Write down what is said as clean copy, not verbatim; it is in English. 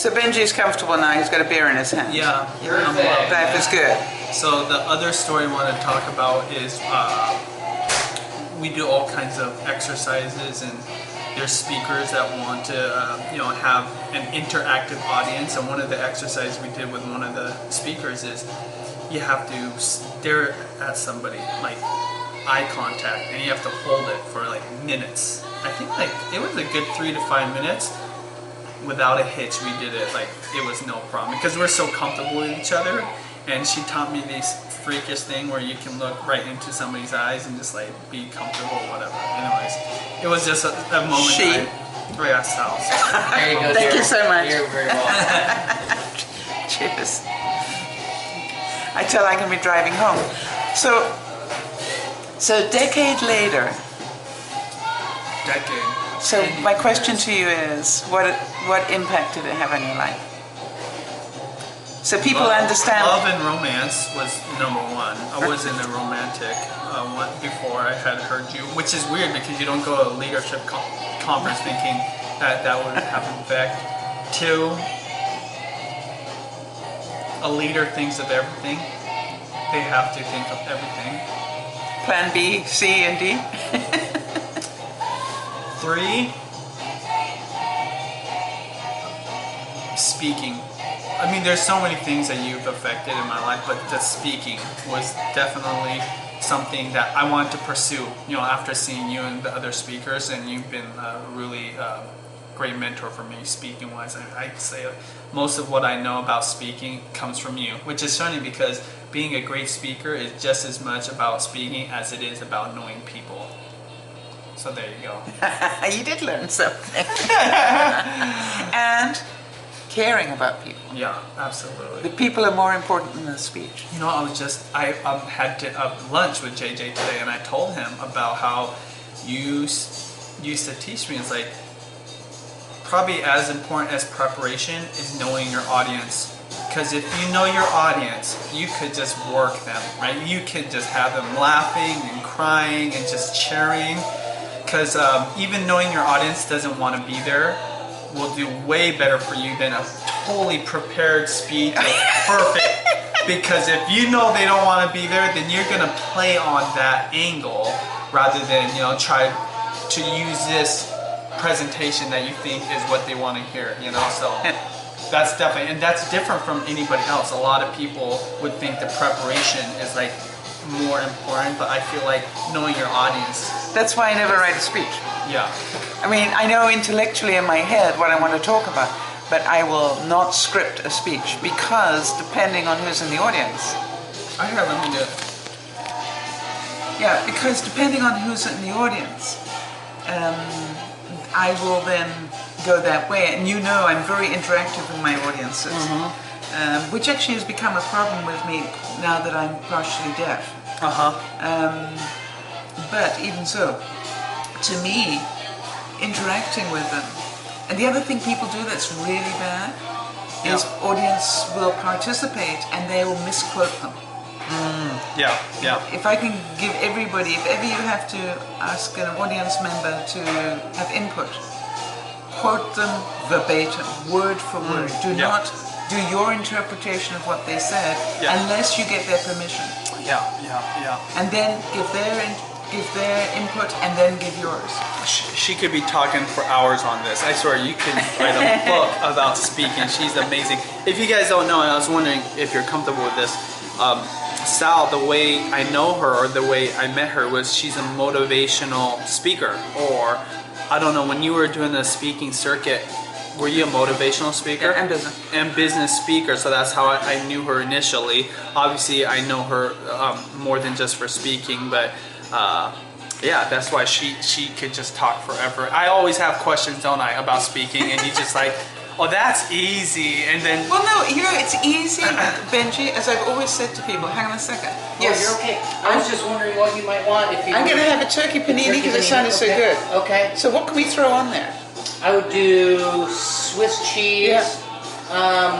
So Benji's comfortable now. He's got a beer in his hand. Yeah, Life is good. So the other story I want to talk about is we do all kinds of exercises, and there's speakers that want to have an interactive audience. And one of the exercises we did with one of the speakers is you have to stare at somebody, like eye contact, and you have to hold it for like minutes. I think like it was a good 3 to 5 minutes. Without a hitch, we did it. Like it was no problem because we're so comfortable with each other. And she taught me this freakish thing where you can look right into somebody's eyes and just like be comfortable, whatever. Anyways, it was just a moment. Sal. There you go. Thank you so much. You're very welcome. Cheers. I tell I can be driving home. So a decade later. So my question to you is, what impact did it have on your life? So people understand. Love and romance was number one. I was in a romantic one before I had heard you, which is weird because you don't go to a leadership conference thinking that would have an effect. 2, a leader thinks of everything. They have to think of everything. Plan B, C, and D. 3, speaking. I mean, there's so many things that you've affected in my life, but the speaking was definitely something that I wanted to pursue, after seeing you and the other speakers, and you've been a really great mentor for me speaking-wise. I'd say most of what I know about speaking comes from you, which is funny because being a great speaker is just as much about speaking as it is about knowing people. So there you go. You did learn something. And caring about people. Yeah, absolutely. The people are more important than the speech. I had lunch with JJ today, and I told him about how you used to teach me. It's like probably as important as preparation is knowing your audience. Because if you know your audience, you could just work them, right? You could just have them laughing and crying and just cheering. Because even knowing your audience doesn't want to be there will do way better for you than a totally prepared speech that's perfect. Because if you know they don't want to be there, then you're going to play on that angle rather than try to use this presentation that you think is what they want to hear. So that's definitely, and that's different from anybody else. A lot of people would think the preparation is like more important, but I feel like knowing your audience. That's why I never write a speech. Yeah. I mean, I know intellectually in my head what I want to talk about, but I will not script a speech because depending on who's in the audience. Let me do it. Yeah, because depending on who's in the audience, I will then go that way. And I'm very interactive with my audiences. Which actually has become a problem with me now that I'm partially deaf. But even so, to me, interacting with them. And the other thing people do that's really bad is audience will participate and they will misquote them. If I can give everybody, if ever you have to ask an audience member to have input, quote them verbatim, word for word. Do not do your interpretation of what they said unless you get their permission. And then give their input and then give yours. She could be talking for hours on this. I swear, you could write a book about speaking. She's amazing. If you guys don't know, and I was wondering if you're comfortable with this, Sal, the way I know her or the way I met her was she's a motivational speaker. Or, I don't know, when you were doing the speaking circuit, were you a motivational speaker? Yeah, and business. And business speaker, so that's how I knew her initially. Obviously, I know her more than just for speaking, but that's why she could just talk forever. I always have questions, don't I, about speaking, and you just like, oh, that's easy, and then... Well, no, it's easy, Benji, as I've always said to people. Hang on a second. Yes. Oh, you're okay. I was just wondering what you might want if you... I'm going to have a turkey panini because it sounded so good. Okay. So what can we throw on there? I would do Swiss cheese. Yeah.